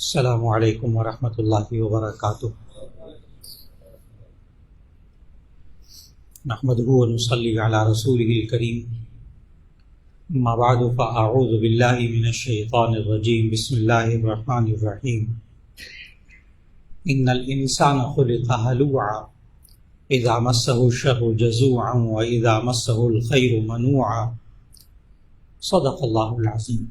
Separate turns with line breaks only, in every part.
السلام علیکم ورحمۃ اللہ وبرکاتہ۔ نحمده ونصلی علی رسولہ الکریم، اما بعد فاعوذ باللہ من الشیطان الرجیم، بسم اللہ الرحمن الرحیم۔ ان الانسان خلق ہلوعا اذا مسہ الشر جزوعا واذا مسہ الخیر منوعا، صدق اللہ العظیم۔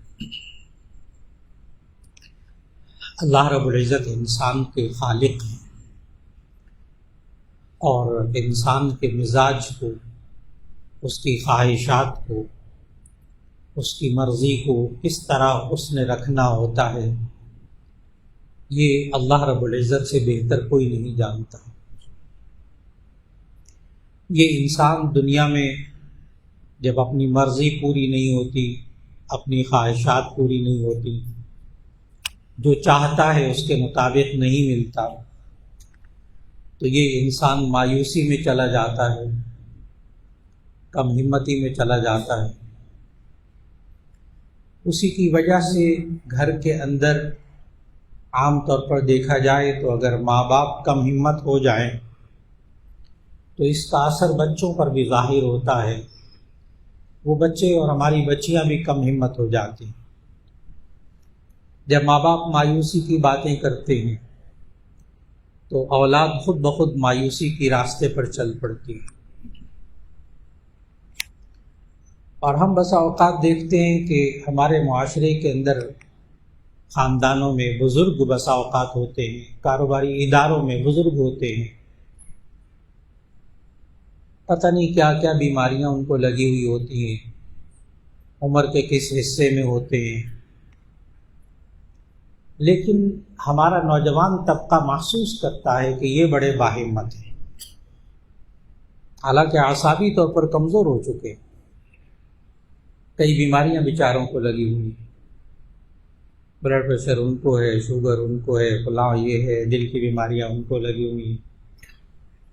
اللہ رب العزت انسان کے خالق ہیں اور انسان کے مزاج کو، اس کی خواہشات کو، اس کی مرضی کو کس طرح اس نے رکھنا ہوتا ہے، یہ اللہ رب العزت سے بہتر کوئی نہیں جانتا۔ یہ انسان دنیا میں جب اپنی مرضی پوری نہیں ہوتی، اپنی خواہشات پوری نہیں ہوتی، جو چاہتا ہے اس کے مطابق نہیں ملتا، تو یہ انسان مایوسی میں چلا جاتا ہے، کم ہمتی میں چلا جاتا ہے۔ اسی کی وجہ سے گھر کے اندر عام طور پر دیکھا جائے تو اگر ماں باپ کم ہمت ہو جائیں تو اس کا اثر بچوں پر بھی ظاہر ہوتا ہے۔ وہ بچے اور ہماری بچیاں بھی کم ہمت ہو جاتی ہیں۔ جب ماں باپ مایوسی کی باتیں کرتے ہیں تو اولاد خود بخود مایوسی کی راستے پر چل پڑتی ہے۔ اور ہم بسا اوقات دیکھتے ہیں کہ ہمارے معاشرے کے اندر خاندانوں میں بزرگ بسا اوقات ہوتے ہیں، کاروباری اداروں میں بزرگ ہوتے ہیں، پتہ نہیں کیا کیا بیماریاں ان کو لگی ہوئی ہوتی ہیں، عمر کے کس حصے میں ہوتے ہیں، لیکن ہمارا نوجوان طبقہ محسوس کرتا ہے کہ یہ بڑے باہمت ہیں، حالانکہ اعصابی طور پر کمزور ہو چکے، کئی بیماریاں بیچاروں کو لگی ہوئی، بلڈ پریشر ان کو ہے، شوگر ان کو ہے، فلاں یہ ہے، دل کی بیماریاں ان کو لگی ہوئی ہیں،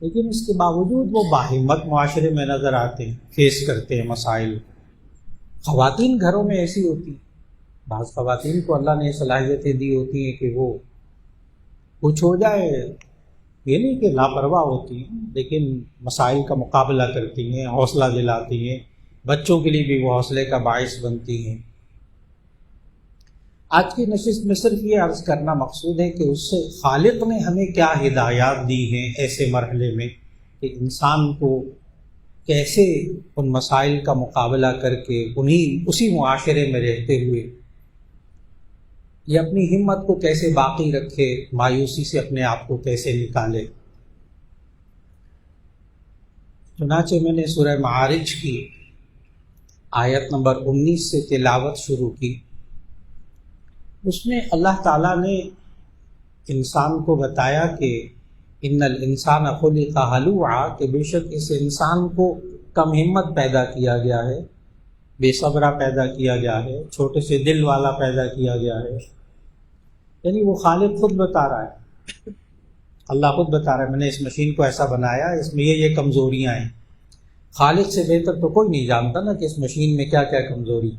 لیکن اس کے باوجود وہ باہمت معاشرے میں نظر آتے ہیں، فیس کرتے ہیں مسائل۔ خواتین گھروں میں ایسی ہوتی ہیں، بعض خواتین کو اللہ نے صلاحیتیں دی ہوتی ہیں کہ وہ کچھ ہو جائے، یہ نہیں کہ لاپرواہ ہوتی ہیں، لیکن مسائل کا مقابلہ کرتی ہیں، حوصلہ دلاتی ہیں، بچوں کے لیے بھی وہ حوصلے کا باعث بنتی ہیں۔ آج کی نشست میں صرف یہ عرض کرنا مقصود ہے کہ اس سے خالق نے ہمیں کیا ہدایات دی ہیں ایسے مرحلے میں کہ انسان کو کیسے ان مسائل کا مقابلہ کر کے اسی معاشرے میں رہتے ہوئے یہ اپنی ہمت کو کیسے باقی رکھے، مایوسی سے اپنے آپ کو کیسے نکالے۔ چنانچہ میں نے سورہ معارج کی آیت نمبر 19 سے تلاوت شروع کی۔ اس میں اللہ تعالیٰ نے انسان کو بتایا کہ ان الانسان خلق ہلوعا، کہ بے شک اس انسان کو کم ہمت پیدا کیا گیا ہے، بے صبرہ پیدا کیا گیا ہے، چھوٹے سے دل والا پیدا کیا گیا ہے۔ یعنی وہ خالق خود بتا رہا ہے، اللہ خود بتا رہا ہے میں نے اس مشین کو ایسا بنایا، اس میں یہ کمزوریاں ہیں۔ خالق سے بہتر تو کوئی نہیں جانتا نا کہ اس مشین میں کیا کیا کمزوری،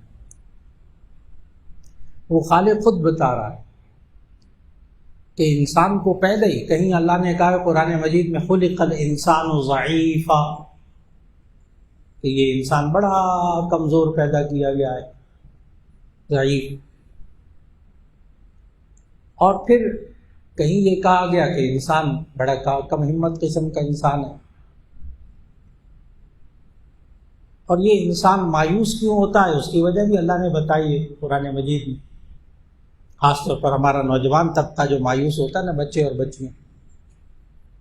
وہ خالق خود بتا رہا ہے کہ انسان کو پیدا ہی، کہیں اللہ نے کہا قرآن مجید میں خلق الانسان ضعیفا، کہ یہ انسان بڑا کمزور پیدا کیا گیا ہے، ضعیف۔ اور پھر کہیں یہ کہا گیا کہ انسان بڑا کم ہمت قسم کا انسان ہے۔ اور یہ انسان مایوس کیوں ہوتا ہے اس کی وجہ بھی اللہ نے بتائی ہے قرآن مجید میں، خاص طور پر ہمارا نوجوان طبقہ جو مایوس ہوتا ہے نا، بچے اور بچیاں،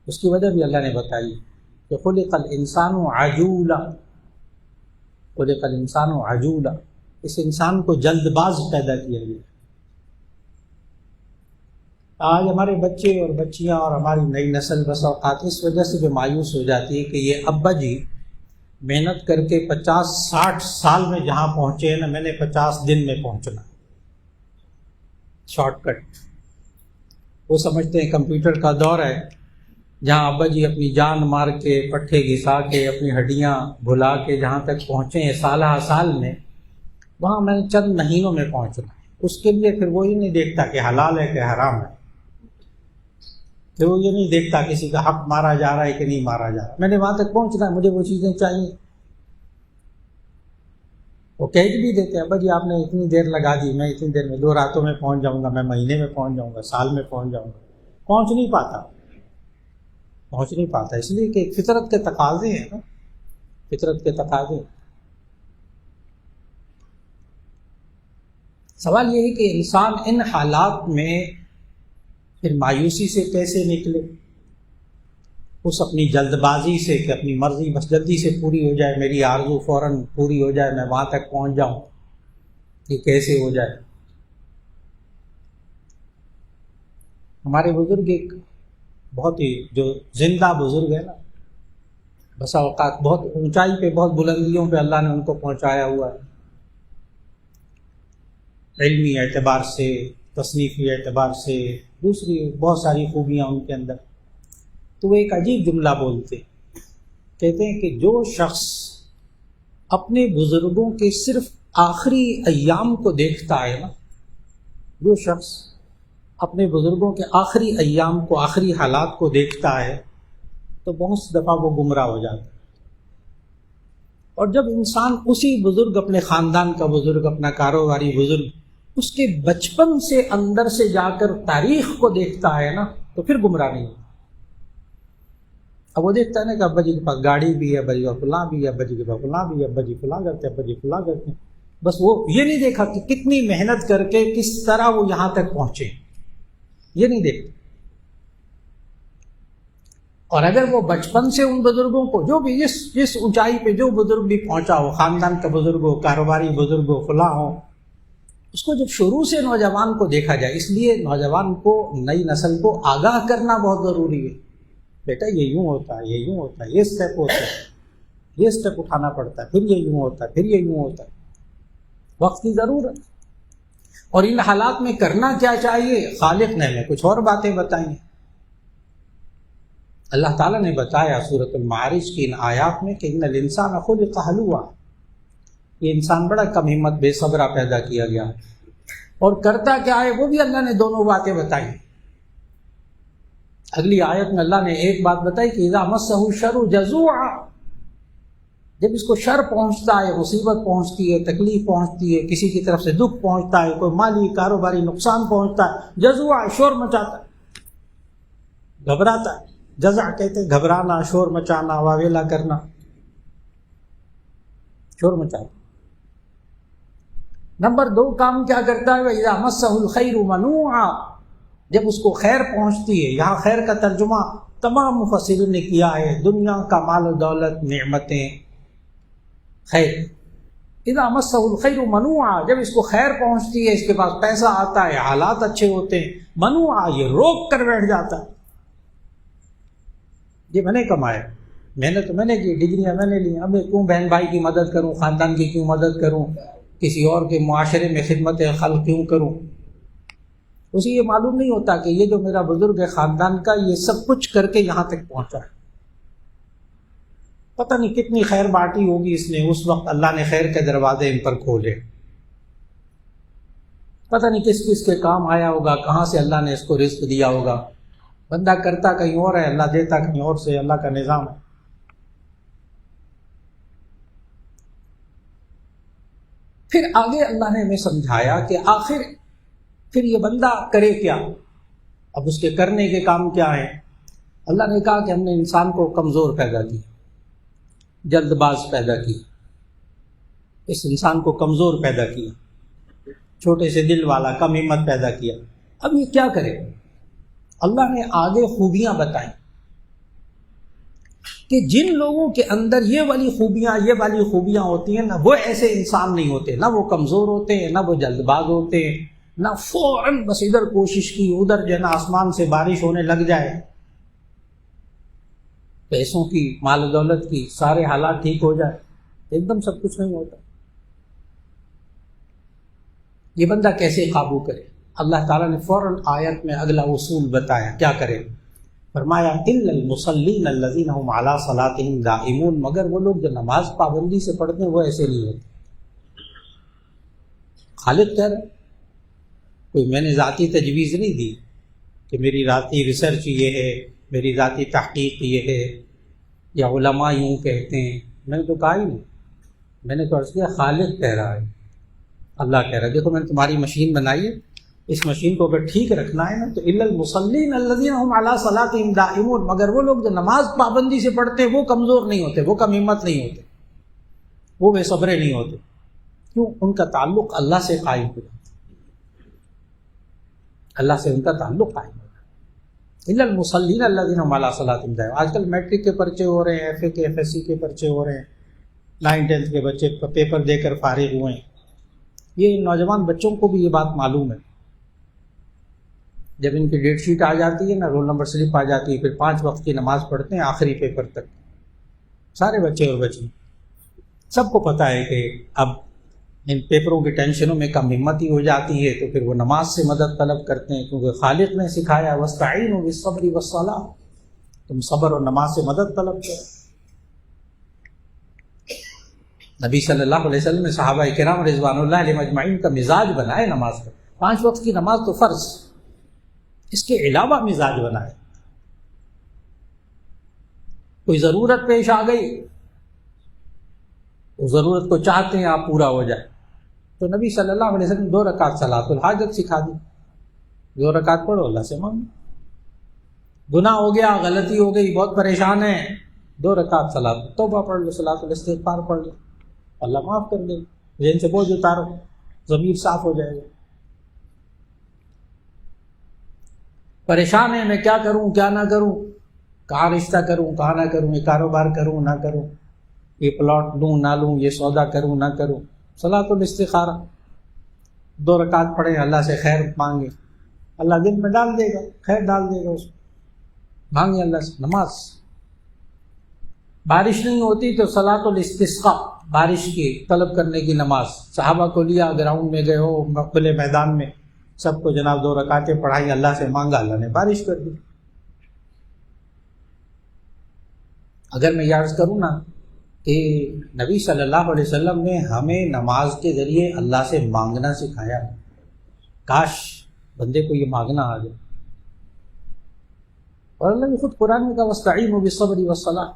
اس کی وجہ بھی اللہ نے بتائی کہ خلق الانسان عجولا، خلق الانسان عجولا، اس انسان کو جلد باز پیدا کیا گیا۔ آج ہمارے بچے اور بچیاں اور ہماری نئی نسل بس اوقات اس وجہ سے جو مایوس ہو جاتی ہے کہ یہ ابا جی محنت کر کے 50-60 سال میں جہاں پہنچے ہیں نا، میں نے 50 دن میں پہنچنا، شارٹ کٹ۔ وہ سمجھتے ہیں کمپیوٹر کا دور ہے، جہاں ابا جی اپنی جان مار کے، پٹھے گھسا کے، اپنی ہڈیاں بھلا کے جہاں تک پہنچے ہیں سالہ سال میں، وہاں میں نے چند مہینوں میں پہنچنا ہے۔ اس کے لیے پھر وہ یہ نہیں دیکھتا کہ حلال ہے کہ حرام ہے، پھر وہ یہ نہیں دیکھتا کسی کا حق مارا جا رہا ہے کہ نہیں مارا جا رہا، میں نے وہاں تک پہنچنا ہے، مجھے وہ چیزیں چاہیے۔ وہ کہہ بھی دیتے ہیں جی آپ نے اتنی دیر لگا دی، میں اتنی دیر میں 2 راتوں میں پہنچ جاؤں گا، میں مہینے میں پہنچ جاؤں گا، سال میں پہنچ جاؤں گا، پہنچ نہیں پاتا اس لیے کہ فطرت کے تقاضے ہیں نا، فطرت کے تقاضے۔ سوال یہ ہے کہ انسان ان حالات میں پھر مایوسی سے کیسے نکلے، اس اپنی جلد بازی سے کہ اپنی مرضی بس جلدی سے پوری ہو جائے، میری آرزو فوراً پوری ہو جائے، میں وہاں تک پہنچ جاؤں، یہ کیسے ہو جائے؟ ہمارے بزرگ ایک بہت ہی جو زندہ بزرگ ہے نا، بسا اوقات بہت اونچائی پہ، بہت بلندیوں پہ اللہ نے ان کو پہنچایا ہوا ہے، علمی اعتبار سے، تصنیفی اعتبار سے، دوسری بہت ساری خوبیاں ان کے اندر۔ تو وہ ایک عجیب جملہ بولتے، کہتے ہیں کہ جو شخص اپنے بزرگوں کے صرف آخری ایام کو دیکھتا ہے نا، جو شخص اپنے بزرگوں کے آخری ایام کو، آخری حالات کو دیکھتا ہے تو بہت دفعہ وہ گمراہ ہو جاتا ہے۔ اور جب انسان اسی بزرگ، اپنے خاندان کا بزرگ، اپنا کاروباری بزرگ، اس کے بچپن سے اندر سے جا کر تاریخ کو دیکھتا ہے نا، تو پھر گمراہ نہیں ہوتا۔ اب وہ دیکھتا ہے نا کہ ابا جی کے پاس گاڑی بھی ہے، ابا جی کا فلاں بھی ہے، ابا جی کے پاس فلاں بھی ہے، ابا جی فلاں کرتے ہیں، ابا جی فلاں کرتے ہیں، بس وہ یہ نہیں دیکھا کہ کتنی محنت کر کے کس طرح وہ یہاں تک پہنچے، یہ نہیں دیکھتا۔ اور اگر وہ بچپن سے ان بزرگوں کو، جو بھی جس اونچائی پہ جو بزرگ بھی پہنچا ہو، خاندان کا بزرگ ہو، کاروباری بزرگ ہو، فلاں ہو، اس کو جب شروع سے نوجوان کو دیکھا جائے، اس لیے نوجوان کو، نئی نسل کو آگاہ کرنا بہت ضروری ہے، بیٹا یہ یوں ہوتا ہے، یہ یوں ہوتا ہے، یہ سٹیپ ہوتا ہے، یہ سٹیپ اٹھانا پڑتا ہے، پھر یہ یوں ہوتا ہے، پھر یہ یوں ہوتا ہے، وقت کی ضرورت۔ اور ان حالات میں کرنا کیا چاہیے؟ خالق نے ہمیں کچھ اور باتیں بتائی ہیں۔ اللہ تعالیٰ نے بتایا سورۃ المعارج کی ان آیات میں کہ ان الانسان خلق ہلوعا، یہ انسان بڑا کم ہمت، بے صبرا پیدا کیا گیا، اور کرتا کیا ہے وہ بھی اللہ نے دونوں باتیں بتائی۔ اگلی آیت میں اللہ نے ایک بات بتائی کہ اذا مسہ الشر جزوعا، جب اس کو شر پہنچتا ہے، مصیبت پہنچتی ہے، تکلیف پہنچتی ہے، کسی کی طرف سے دکھ پہنچتا ہے، کوئی مالی کاروباری نقصان پہنچتا ہے، جزوعا، شور مچاتا ہے، گھبراتا ہے۔ جزع کہتے ہیں گھبرانا، شور مچانا، واویلا کرنا، شور مچانا۔ نمبر 2 کام کیا کرتا ہے؟ اذا مسہ الخیر منوعا، جب اس کو خیر پہنچتی ہے، یہاں خیر کا ترجمہ تمام مفسرین نے کیا ہے، دنیا کا مال و دولت، نعمتیں، خیر۔ اذا مسہ الخیر منوعا، جب اس کو خیر پہنچتی ہے، اس کے پاس پیسہ آتا ہے، حالات اچھے ہوتے ہیں، منوعا، یہ روک کر بیٹھ جاتا ہے، یہ میں نے کمایا، محنت تو میں نے کی، ڈگریاں میں نے لی، اب میں کیوں بہن بھائی کی مدد کروں، خاندان کی کیوں مدد کروں، کسی اور کے معاشرے میں خدمت خلق کیوں کروں؟ اسے یہ معلوم نہیں ہوتا کہ یہ جو میرا بزرگ ہے خاندان کا، یہ سب کچھ کر کے یہاں تک پہنچا ہے، پتہ نہیں کتنی خیر بانٹی ہوگی اس نے، اس وقت اللہ نے خیر کے دروازے ان پر کھولے، پتہ نہیں کس کس کے کام آیا ہوگا، کہاں سے اللہ نے اس کو رزق دیا ہوگا، بندہ کرتا کہیں اور ہے، اللہ دیتا کہیں اور سے، اللہ کا نظام ہے۔ پھر آگے اللہ نے ہمیں سمجھایا کہ آخر پھر یہ بندہ کرے کیا، اب اس کے کرنے کے کام کیا ہیں۔ اللہ نے کہا کہ ہم نے انسان کو کمزور پیدا کیا، جلد باز پیدا کیا، اس انسان کو کمزور پیدا کیا، چھوٹے سے دل والا، کم ہمت پیدا کیا۔ اب یہ کیا کرے؟ اللہ نے آگے خوبیاں بتائیں کہ جن لوگوں کے اندر یہ والی خوبیاں ہوتی ہیں نا، وہ ایسے انسان نہیں ہوتے، نہ وہ کمزور ہوتے ہیں، نہ وہ جلد باز ہوتے ہیں، نہ فوراً بس ادھر کوشش کی، ادھر جو ہے نا آسمان سے بارش ہونے لگ جائے، پیسوں کی، مال و دولت کی، سارے حالات ٹھیک ہو جائے، ایک دم سب کچھ نہیں ہوتا۔ یہ بندہ کیسے قابو کرے؟ اللہ تعالیٰ نے فوراً آیت میں اگلا اصول بتایا، کیا کرے؟ فرمایا الا المصلین الذین هم علی صلاتهم دائمون، مگر وہ لوگ جو نماز پابندی سے پڑھتے ہیں وہ ایسے نہیں ہوتے۔ خالق کہہ رہے کوئی میں نے ذاتی تجویز نہیں دی کہ میری ذاتی ریسرچ یہ ہے، میری ذاتی تحقیق یہ ہے، یا علماء یوں کہتے ہیں. میں نے تو کہا ہی نہیں. میں نے تو عرض کیا خالق کہہ رہا ہے، اللہ کہہ رہا ہے. دیکھو میں نے تمہاری مشین بنائی ہے، اس مشین کو اگر ٹھیک رکھنا ہے نا تو الا المصلین الذین هم علی صلاتهم دائمون، مگر وہ لوگ جو نماز پابندی سے پڑھتے ہیں وہ کمزور نہیں ہوتے، وہ کم ہمت نہیں ہوتے، وہ بے صبرے نہیں ہوتے. کیوں؟ ان کا تعلق اللہ سے قائم ہو جاتا ہے، اللہ سے ان کا تعلق قائم ہو جاتا ہے. الا المصلین الذین هم علی صلاتهم دائمون. آج کل میٹرک کے پرچے ہو رہے ہیں، ایف اے کے ایف ایس سی کے پرچے ہو رہے ہیں، 9th 10th کے بچے پیپر دے کر فارغ ہوئے ہیں. یہ نوجوان بچوں کو بھی یہ بات معلوم ہے. جب ان کی ڈیٹ شیٹ آ جاتی ہے نا، رول نمبر سلپ آ جاتی ہے، پھر 5 وقت کی نماز پڑھتے ہیں آخری پیپر تک. سارے بچے اور بچی سب کو پتہ ہے کہ اب ان پیپروں کی ٹینشنوں میں کم ہمتی ہو جاتی ہے، تو پھر وہ نماز سے مدد طلب کرتے ہیں، کیونکہ خالق نے سکھایا وَاسْتَعِينُوا بِالصَّبْرِ وَالصَّلَاةِ، تم صبر اور نماز سے مدد طلب کرو. نبی صلی اللہ علیہ وسلم نے صحابہ کرام رضوان اللہ علیہم اجمعین کا مزاج بنائے نماز کا. 5 وقت کی نماز تو فرض، اس کے علاوہ مزاج بنائے. کوئی ضرورت پیش آ گئی، اس ضرورت کو چاہتے ہیں آپ پورا ہو جائے، تو نبی صلی اللہ علیہ وسلم 2 رکعت صلاۃ الحاجت سکھا دی. 2 رکعت پڑھو، اللہ سے مانگو. گناہ ہو گیا، غلطی ہو گئی، بہت پریشان ہیں، 2 رکعت صلاۃ توبہ پڑھ لو، صلاۃ الاستغفار پڑھ لو، اللہ معاف کر دے. ذہن سے بوجھ اتارو، ضمیر صاف ہو جائے گا. پریشان ہے میں کیا کروں کیا نہ کروں، کہاں رشتہ کروں کہاں نہ کروں، یہ کاروبار کروں نہ کروں، یہ پلاٹ لوں نہ لوں، یہ سودا کروں نہ کروں. صلاۃ الاستخارہ 2 رکعت پڑھیں، اللہ سے خیر مانگے، اللہ دل میں ڈال دے گا، خیر ڈال دے گا اس میں. مانگے اللہ سے. نماز. بارش نہیں ہوتی تو صلاۃ الاستسقاء، بارش کی طلب کرنے کی نماز. صحابہ کو لیا، گراؤنڈ میں گئے ہو، کھلے میدان میں، سب کو جناب 2 رکعتیں پڑھائی، اللہ سے مانگا، اللہ نے بارش کر دی. اگر میں یہ عرض کروں نا کہ نبی صلی اللہ علیہ وسلم نے ہمیں نماز کے ذریعے اللہ سے مانگنا سکھایا، کاش بندے کو یہ مانگنا آ جائے. اور اللہ نے خود قرآن میں کہا وَاسْتَعِينُوا بِالصَّبْرِ وَالصَّلَاةِ،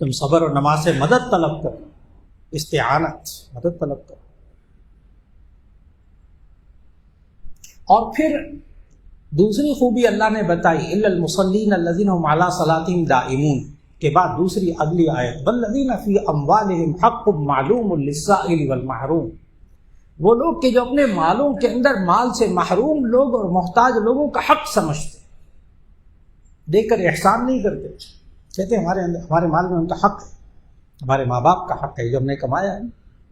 تم صبر اور نماز سے مدد طلب کرو، استعانت، مدد طلب کرو. اور پھر دوسری خوبی اللہ نے بتائی الا المصلین الذین هم علی صلاتهم دائمون کے بعد دوسری اگلی آیت والذین فی اموالہم حق معلوم للسائل والمحروم، وہ لوگ کہ جو اپنے مالوں کے اندر مال سے محروم لوگ اور محتاج لوگوں کا حق سمجھتے، دیکھ کر احسان نہیں کرتے، کہتے ہیں ہمارے مال میں ان کا حق ہے، ہمارے ماں باپ کا حق ہے، جو ہم نے کمایا ہے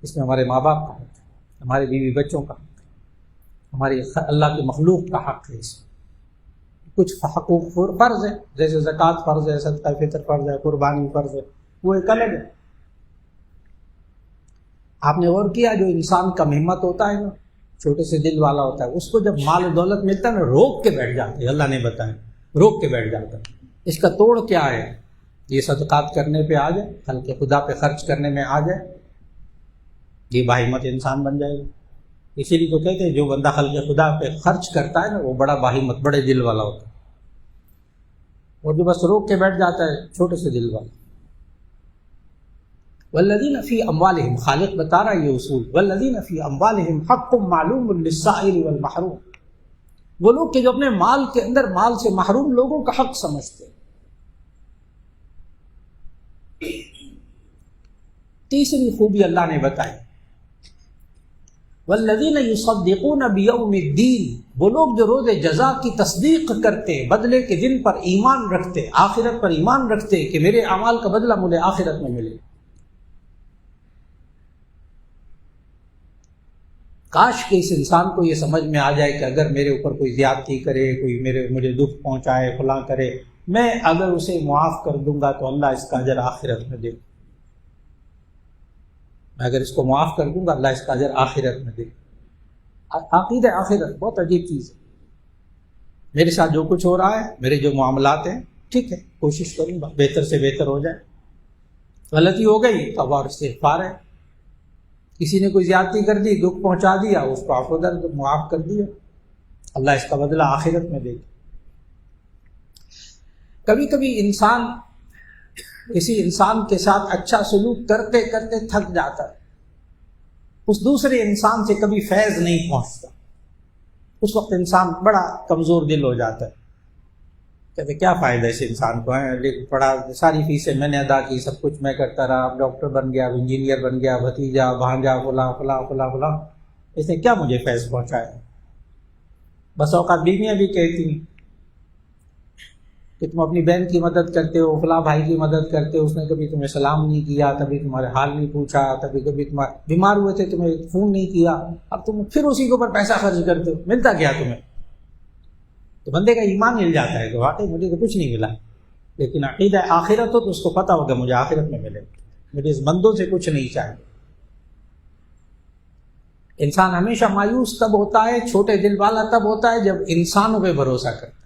اس میں ہمارے ماں باپ کا حق ہے، ہمارے بیوی بچوں کا حق ہے، ہماری اللہ کی مخلوق کا حق ہے. اس میں کچھ حقوق فرض ہے، جیسے زکوٰۃ فرض ہے، صدقہ فطر فرض ہے، قربانی فرض ہے، وہ ایک الگ ہے. آپ نے غور کیا جو انسان کم ہمت ہوتا ہے نا، چھوٹے سے دل والا ہوتا ہے، اس کو جب مال و دولت ملتا ہے نا روک کے بیٹھ جاتے ہیں. اللہ نے بتایا روک کے بیٹھ جاتا ہے. اس کا توڑ کیا ہے؟ یہ صدقات کرنے پہ آ جائے، خلق خدا پہ خرچ کرنے میں آ جائے، یہ باہمت انسان بن جائے گا. اسی لیے تو کہتے ہیں جو بندہ خلق خدا پہ خرچ کرتا ہے نا وہ بڑا باہمت، بڑے دل والا ہوتا ہے، اور جو بس روک کے بیٹھ جاتا ہے چھوٹے سے دل والا. والذین فی اموالہم، خالق بتا رہا ہے یہ اصول، والذین فی اموالہم حق معلوم للسائل والمحروم، وہ لوگ کہ جو اپنے مال کے اندر مال سے محروم لوگوں کا حق سمجھتے. تیسری خوبی اللہ نے بتائی والذین یصدقون بیوم الدین، وہ لوگ جو روز جزا کی تصدیق کرتے، بدلے کے دن پر ایمان رکھتے، آخرت پر ایمان رکھتے کہ میرے اعمال کا بدلہ مجھے آخرت میں ملے. کاش کہ اس انسان کو یہ سمجھ میں آ جائے کہ اگر میرے اوپر کوئی زیادتی کرے، کوئی مجھے دکھ پہنچائے، فلاں کرے، میں اگر اسے معاف کر دوں گا تو اللہ اس کا اجر آخرت میں دے گا. میں اگر اس کو معاف کر دوں گا اللہ اس کا اجر آخرت میں دے گا. عقیدہ آخرت بہت عجیب چیز ہے. میرے ساتھ جو کچھ ہو رہا ہے، میرے جو معاملات ہیں، ٹھیک ہے، کوشش کروں گا بہتر سے بہتر ہو جائے. غلطی ہو گئی توبہ اور استغفار ہے. کسی نے کوئی زیادتی کر دی، دکھ پہنچا دیا، اس کو عفو درد معاف کر دیا، اللہ اس کا بدلہ آخرت میں دے گا۔ کبھی کبھی انسان کسی انسان کے ساتھ اچھا سلوک کرتے کرتے تھک جاتا ہے، اس دوسرے انسان سے کبھی فیض نہیں پہنچتا، اس وقت انسان بڑا کمزور دل ہو جاتا ہے، کہتے کیا فائدہ اس انسان کو ہے، پڑھا ساری فیسیں میں نے ادا کی، سب کچھ میں کرتا رہا، اب ڈاکٹر بن گیا، اب انجینئر بن گیا، بھتیجا بھانجا فلاں فلاں فلاں فلاں، اس نے کیا مجھے فیض پہنچایا۔ بس اوقات بیویاں بھی کہتی ہیں کہ تم اپنی بہن کی مدد کرتے ہو، فلاں بھائی کی مدد کرتے ہو، اس نے کبھی تمہیں سلام نہیں کیا، کبھی تمہارے حال نہیں پوچھا، کبھی تمہارے بیمار ہوئے تھے تمہیں فون نہیں کیا، اب تم پھر اسی کے اوپر پیسہ خرچ کرتے ہو، ملتا کیا تمہیں؟ تو بندے کا ایمان ہل جاتا ہے کہ واقعی مجھے تو کچھ نہیں ملا، لیکن عقیدہ آخرت ہو تو اس کو پتہ ہوگا مجھے آخرت میں ملے، مجھے اس بندوں سے کچھ نہیں چاہیے۔ انسان ہمیشہ مایوس تب ہوتا ہے، چھوٹے دل والا تب ہوتا ہے جب انسانوں پہ بھروسہ کرتا ہے،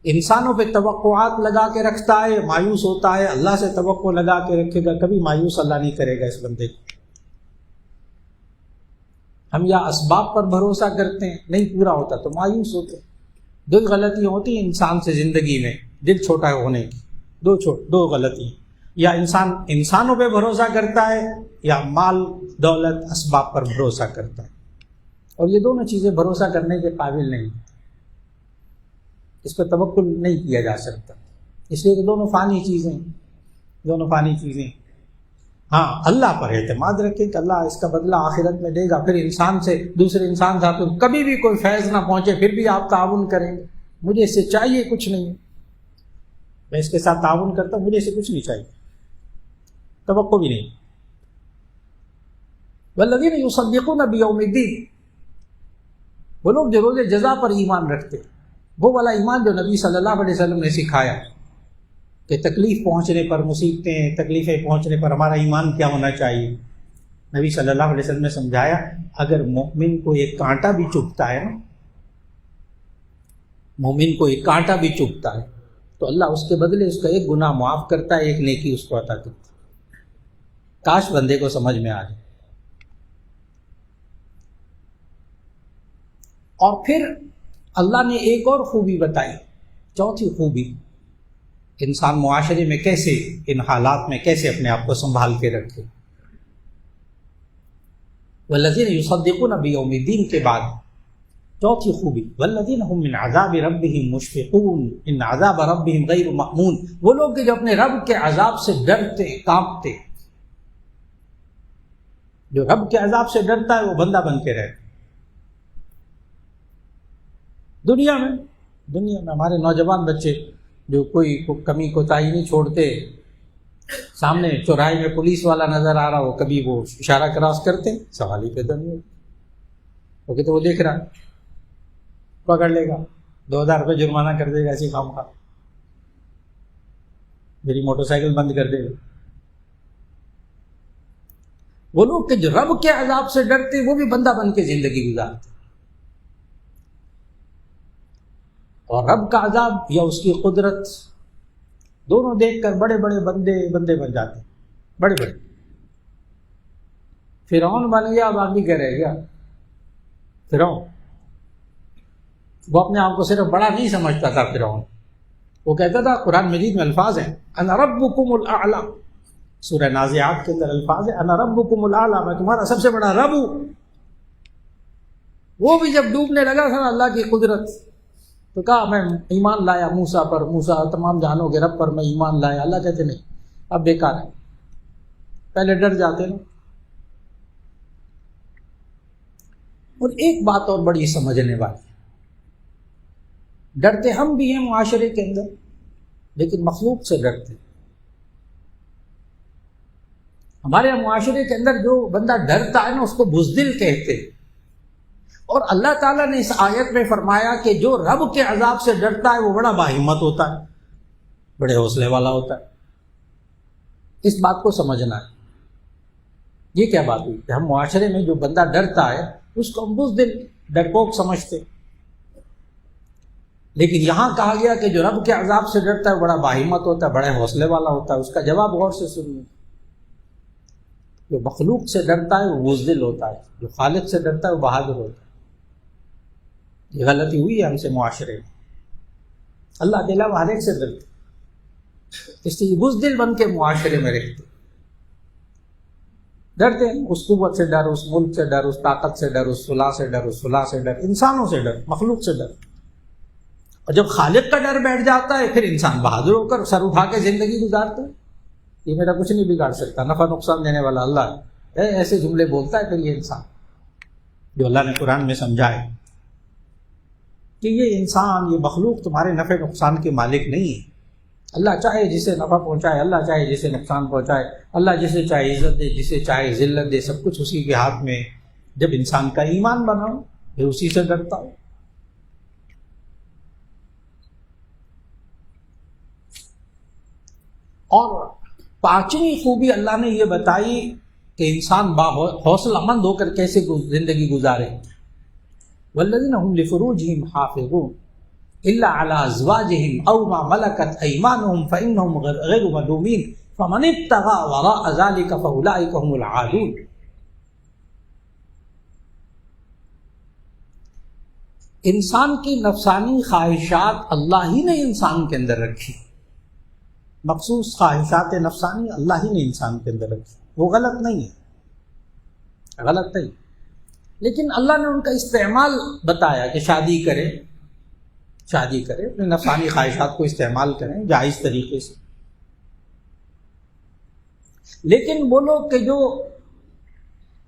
انسانوں پہ توقعات لگا کے رکھتا ہے، مایوس ہوتا ہے، اللہ سے توقع لگا کے رکھے گا، کبھی مایوس اللہ نہیں کرے گا اس بندے کو۔ ہم یا اسباب پر بھروسہ کرتے ہیں، نہیں پورا ہوتا تو مایوس ہوتے ہیں۔ دو غلطیاں ہوتی ہیں انسان سے زندگی میں، دل چھوٹا ہونے کی، دو غلطیاں، یا انسان انسانوں پہ بھروسہ کرتا ہے یا مال دولت اسباب پر بھروسہ کرتا ہے، اور یہ دونوں چیزیں بھروسہ کرنے کے قابل نہیں، اس پہ توکل نہیں کیا جا سکتا، اس لیے کہ دونوں فانی چیزیں۔ ہاں اللہ پر اعتماد رکھے کہ اللہ اس کا بدلہ آخرت میں دے گا، پھر انسان سے دوسرے انسان سے آپ کبھی بھی کوئی فیض نہ پہنچے پھر بھی آپ تعاون کریں گے، مجھے اس سے چاہیے کچھ نہیں، میں اس کے ساتھ تعاون کرتا ہوں، مجھے اس سے کچھ نہیں چاہیے، توقع بھی نہیں۔ والذین یصدقون بیوم الدین، وہ لوگ جو روز جزا پر ایمان رکھتے، وہ والا ایمان جو نبی صلی اللہ علیہ وسلم نے سکھایا کہ تکلیف پہنچنے پر، مصیبتیں تکلیفیں پہنچنے پر ہمارا ایمان کیا ہونا چاہیے۔ نبی صلی اللہ علیہ وسلم نے سمجھایا اگر مومن کو ایک کانٹا بھی چبھتا ہے نا، مومن کو ایک کانٹا بھی چبھتا ہے تو اللہ اس کے بدلے اس کا ایک گناہ معاف کرتا ہے، ایک نیکی اس کو عطا کرتا ہے۔ کاش بندے کو سمجھ میں آ جائے۔ اور پھر اللہ نے ایک اور خوبی بتائی، چوتھی خوبی، انسان معاشرے میں کیسے، ان حالات میں کیسے اپنے آپ کو سنبھال کے رکھے۔ والذین یصدقون بیوم الدین کے بعد چوتھی خوبی، والذین هم من عذاب ربهم مشفقون ان عذاب ربهم غیر مأمون، وہ لوگ جو اپنے رب کے عذاب سے ڈرتے کانپتے، جو رب کے عذاب سے ڈرتا ہے وہ بندہ بن کے رہتا۔ دنیا میں ہمارے نوجوان بچے جو کوئی کمی کوتاہی نہیں چھوڑتے، سامنے چوراہے میں پولیس والا نظر آ رہا ہو، کبھی وہ اشارہ کراس کرتے، سوال ہی پیدا نہیں ہوتا، وہ کہتے وہ دیکھ رہا، پکڑ لے گا، 2000 روپے جرمانہ کر دے گا، ایسی خام خواہ میری موٹر سائیکل بند کر دے گا۔ وہ لوگ کہ جو رب کے عذاب سے ڈرتے وہ بھی بندہ بن کے زندگی گزارتے، اور رب کا عذاب یا اس کی قدرت دونوں دیکھ کر بڑے بڑے بندے بن جاتے ہیں، بڑے بڑے۔ فرعون بن گیا، باقی کیا رہ گیا؟ فرعون وہ اپنے آپ کو صرف بڑا نہیں سمجھتا تھا، فرعون وہ کہتا تھا، قرآن مجید میں الفاظ ہیں انا ربکم الاعلی، سورہ نازعات کے اندر الفاظ ہیں انا ربکم الاعلی، میں تمہارا سب سے بڑا رب ہوں۔ وہ بھی جب ڈوبنے لگا تھا اللہ کی قدرت تو کہا میں ایمان لایا موسیٰ پر، موسیٰ تمام جہانوں کے رب پر میں ایمان لایا۔ اللہ کہتے نہیں، اب بیکار ہے، پہلے ڈر جاتے نا۔ اور ایک بات اور بڑی سمجھنے والی، ڈرتے ہم بھی ہیں معاشرے کے اندر، لیکن مخلوق سے ڈرتے۔ ہمارے معاشرے کے اندر جو بندہ ڈرتا ہے نا اس کو بزدل کہتے، اور اللہ تعالیٰ نے اس آیت میں فرمایا کہ جو رب کے عذاب سے ڈرتا ہے وہ بڑا باہمت ہوتا ہے، بڑے حوصلے والا ہوتا ہے۔ اس بات کو سمجھنا ہے۔ یہ کیا بات ہوئی کہ ہم معاشرے میں جو بندہ ڈرتا ہے اس کو ہم بزدل ڈرپوک سمجھتے، لیکن یہاں کہا گیا کہ جو رب کے عذاب سے ڈرتا ہے بڑا باہمت ہوتا ہے، بڑے حوصلے والا ہوتا ہے۔ اس کا جواب غور سے سنیے، جو مخلوق سے ڈرتا ہے وہ بزدل ہوتا ہے، جو خالق سے ڈرتا ہے وہ بہادر ہوتا ہے۔ یہ غلطی ہوئی ہے ہم سے معاشرے میں. اللہ کے علاوہ ہر ایک سے ڈرتے، اس لیے بزدل بن کے معاشرے میں رہتے، ڈرتے ہیں. اس قوت سے ڈر، اس ملک سے ڈر، اس طاقت سے ڈر، اس صلح سے ڈر، اس صلح سے ڈر، انسانوں سے ڈر، مخلوق سے ڈر. اور جب خالق کا ڈر بیٹھ جاتا ہے پھر انسان بہادر ہو کر سر اٹھا کے زندگی گزارتا ہے. یہ میرا کچھ نہیں بگاڑ سکتا، نفع نقصان دینے والا اللہ ہے. ایسے جملے بولتا ہے پھر یہ انسان، جو اللہ نے قرآن میں سمجھائے کہ یہ انسان، یہ مخلوق تمہارے نفع نقصان کے مالک نہیں ہے. اللہ چاہے جسے نفع پہنچائے، اللہ چاہے جسے نقصان پہنچائے، اللہ جسے چاہے عزت دے، جسے چاہے ذلت دے، سب کچھ اسی کے ہاتھ میں. جب انسان کا ایمان بناؤ پھر اسی سے ڈرتا ہو. اور پانچویں خوبی اللہ نے یہ بتائی کہ انسان حوصلہ مند ہو کر کیسے زندگی گزارے. والذین هم لفروجهم حافظون الا على ازواجهم او ما ملكت ايمانهم فانهم غير ملومين فمن ابتغى وراء ذلك فاولئك هم العادون. انسان کی نفسانی خواہشات اللہ ہی نے انسان کے اندر رکھی، مخصوص خواہشات نفسانی اللہ ہی نے انسان کے اندر رکھی. وہ غلط نہیں ہے، غلط نہیں، لیکن اللہ نے ان کا استعمال بتایا کہ شادی کریں، اپنے نفسانی خواہشات کو استعمال کریں جائز طریقے سے. لیکن وہ لوگ کہ جو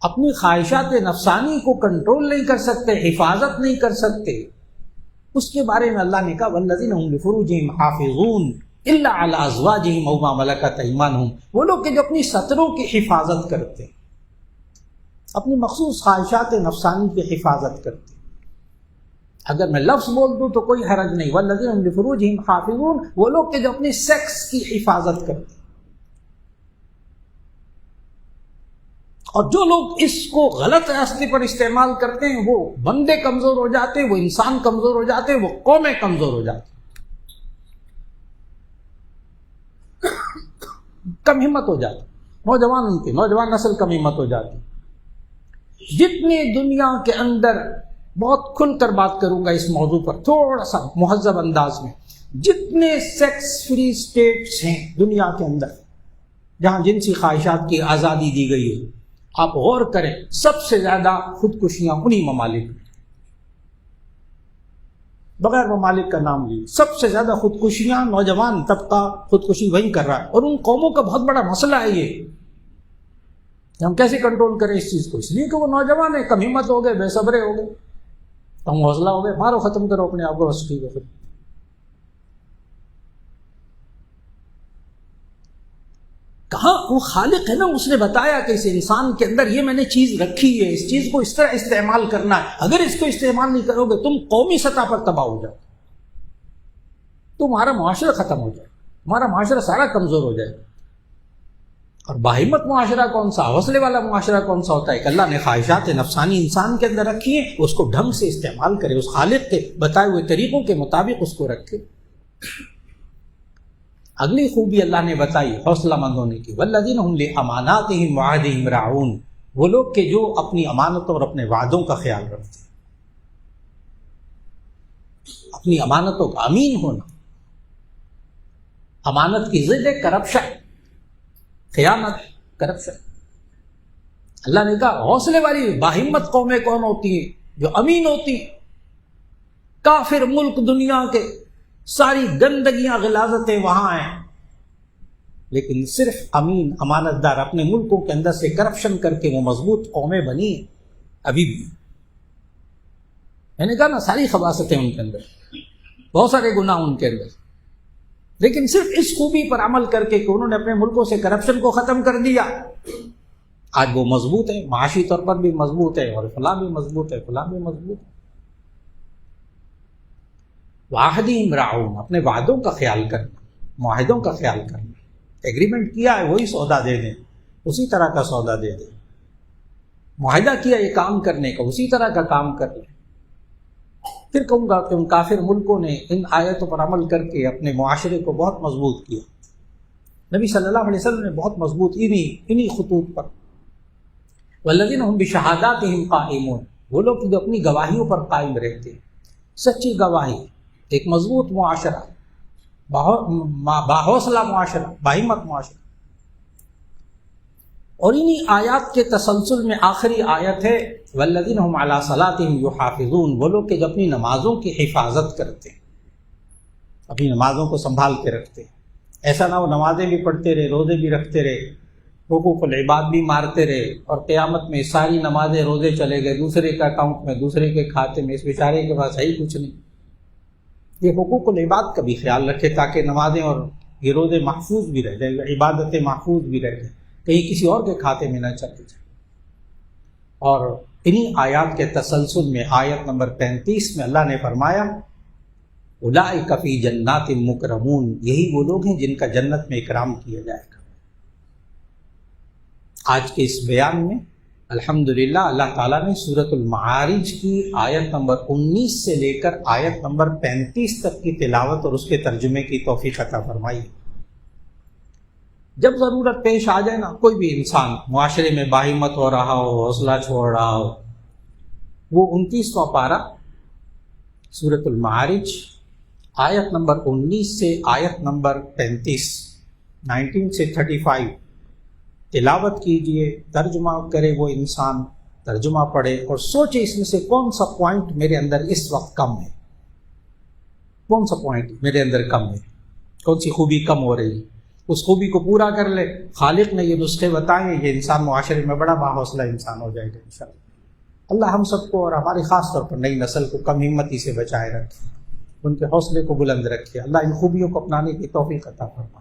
اپنی خواہشات نفسانی کو کنٹرول نہیں کر سکتے، حفاظت نہیں کر سکتے، اس کے بارے میں اللہ نے کہا والذین هم لفروجهم حافظون الا علی ازواجهم او ما ملکت ایمانهم. وہ لوگ کہ جو اپنی ستروں کی حفاظت کرتے، اپنی مخصوص خواہشات نفسانی کی حفاظت کرتے. اگر میں لفظ بول دوں تو کوئی حرج نہیں. والذین هم لفروجهم حافظون، وہ لوگ کہ جو اپنی سیکس کی حفاظت کرتے. اور جو لوگ اس کو غلط راستے پر استعمال کرتے ہیں وہ بندے کمزور ہو جاتے ہیں، وہ انسان کمزور ہو جاتے ہیں، وہ قومیں کمزور ہو جاتی، کم ہمت ہو جاتی. نوجوان نسل کم ہمت ہو جاتی. جتنے دنیا کے اندر، بہت کھل کر بات کروں گا اس موضوع پر تھوڑا سا مہذب انداز میں، جتنے سیکس فری اسٹیٹس ہیں دنیا کے اندر جہاں جنسی خواہشات کی آزادی دی گئی ہے، آپ غور کریں سب سے زیادہ خودکشیاں انہی ممالک میں، بغیر ممالک کا نام لیے، سب سے زیادہ خودکشیاں نوجوان طبقہ خودکشی وہی کر رہا ہے. اور ان قوموں کا بہت بڑا مسئلہ ہے یہ کہ ہم کیسے کنٹرول کریں اس چیز کو. اس لیے کہ وہ نوجوان ہیں، کم ہمت ہو گئے، بے صبرے ہو گئے، کم حوصلہ ہو گئے، مارو ختم کرو اپنے آپ کو، بس ٹھیک ہے. پھر کہاں وہ خالق ہے نا، اس نے بتایا کہ اس انسان کے اندر یہ میں نے چیز رکھی ہے، اس چیز کو اس طرح استعمال کرنا ہے. اگر اس کو استعمال نہیں کرو گے تم قومی سطح پر تباہ ہو جاؤ، تمہارا معاشرہ ختم ہو جائے، ہمارا معاشرہ سارا کمزور ہو جائے. اور باہمت معاشرہ کون سا، حوصلے والا معاشرہ کون سا ہوتا ہے کہ اللہ نے خواہشات نفسانی انسان کے اندر رکھی ہیں، اس کو ڈھنگ سے استعمال کرے، اس خالق کے بتائے ہوئے طریقوں کے مطابق اس کو رکھے. اگلی خوبی اللہ نے بتائی حوصلہ مند ہونے کی، والذین هم لاماناتهم وعهدهم راعون. وہ لوگ کہ جو اپنی امانتوں اور اپنے وعدوں کا خیال رکھتے ہیں، اپنی امانتوں کا امین ہونا. امانت کی ضد ہے کرپشن، خیانت، کرپشن. اللہ نے کہا حوصلے والی باہمت قومیں کون ہوتی ہیں؟ جو امین ہوتی. کافر ملک دنیا کے ساری گندگیاں غلاظتیں وہاں ہیں، لیکن صرف امین امانت دار اپنے ملکوں کے اندر سے کرپشن کر کے وہ مضبوط قومیں بنی ہیں. ابھی بھی میں نے کہا نا ساری خباثتیں ان کے اندر، بہت سارے گناہ ان کے اندر، لیکن صرف اس خوبی پر عمل کر کے کہ انہوں نے اپنے ملکوں سے کرپشن کو ختم کر دیا، آج وہ مضبوط ہے، معاشی طور پر بھی مضبوط ہے، اور فلاں بھی مضبوط ہے، فلاں بھی مضبوط ہے. وعہدہم راعون، اپنے وعدوں کا خیال کرنا، معاہدوں کا خیال کرنا. ایگریمنٹ کیا ہے وہی سودا دے دیں، اسی طرح کا سودا دے دیں. معاہدہ کیا یہ کام کرنے کا، اسی طرح کا کام کر لیں. پھر کہوں گا کہ ان کافر ملکوں نے ان آیتوں پر عمل کر کے اپنے معاشرے کو بہت مضبوط کیا. نبی صلی اللہ علیہ وسلم نے بہت مضبوط انہی خطوط پر. والذین هم بشہاداتہم قائمون، وہ لوگ جو اپنی گواہیوں پر قائم رہتے ہیں. سچی گواہی، ایک مضبوط معاشرہ، باحوصلہ معاشرہ، باہمت معاشرہ۔ اور انہی آیات کے تسلسل میں آخری آیت ہے والذین هم علی صلاتهم یحافظون، وہ لوگ کہ جو اپنی نمازوں کی حفاظت کرتے ہیں، اپنی نمازوں کو سنبھال کے رکھتے ہیں۔ ایسا نہ ہو نمازیں بھی پڑھتے رہے، روزے بھی رکھتے رہے، حقوق العباد بھی مارتے رہے، اور قیامت میں ساری نمازیں روزے چلے گئے دوسرے کے اکاؤنٹ میں، دوسرے کے کھاتے میں، اس بیچارے کے پاس ہے ہی کچھ نہیں۔ یہ حقوق العباد کا بھی خیال رکھے تاکہ نمازیں اور یہ روزے محفوظ بھی رہ جائیں، عبادتیں محفوظ بھی رہ جائیں، کہیں کسی اور کے کھاتے میں نہ چلے جائیں۔ اور انہی آیات کے تسلسل میں آیت نمبر 35 میں اللہ نے فرمایا اولئک فی جنات مکرمون، یہی وہ لوگ ہیں جن کا جنت میں اکرام کیا جائے گا۔ آج کے اس بیان میں الحمدللہ اللہ تعالیٰ نے سورۃ المعارج کی آیت نمبر 19 سے لے کر آیت نمبر 35 تک کی تلاوت اور اس کے ترجمے کی توفیق عطا فرمائی۔ جب ضرورت پیش آ جائے نا، کوئی بھی انسان معاشرے میں باہمت ہو رہا ہو، حوصلہ چھوڑ رہا ہو، وہ 29واں پارہ سورۃ المعارج آیت نمبر 19 سے آیت نمبر 35، 19 سے 35 تلاوت کیجئے، ترجمہ کرے وہ انسان، ترجمہ پڑھے اور سوچے اس میں سے کون سا پوائنٹ میرے اندر اس وقت کم ہے، کون سا پوائنٹ میرے اندر کم ہے، کون سی خوبی کم ہو رہی ہے، اس خوبی کو پورا کر لے۔ خالق نے یہ نسخے بتائیں گے، یہ انسان معاشرے میں بڑا باحوصلہ انسان ہو جائے گا انشاءاللہ۔ اللہ ہم سب کو اور ہماری خاص طور پر نئی نسل کو کم ہمتی سے بچائے رکھے، ان کے حوصلے کو بلند رکھے، اللہ ان خوبیوں کو اپنانے کی توفیق عطا فرمائے۔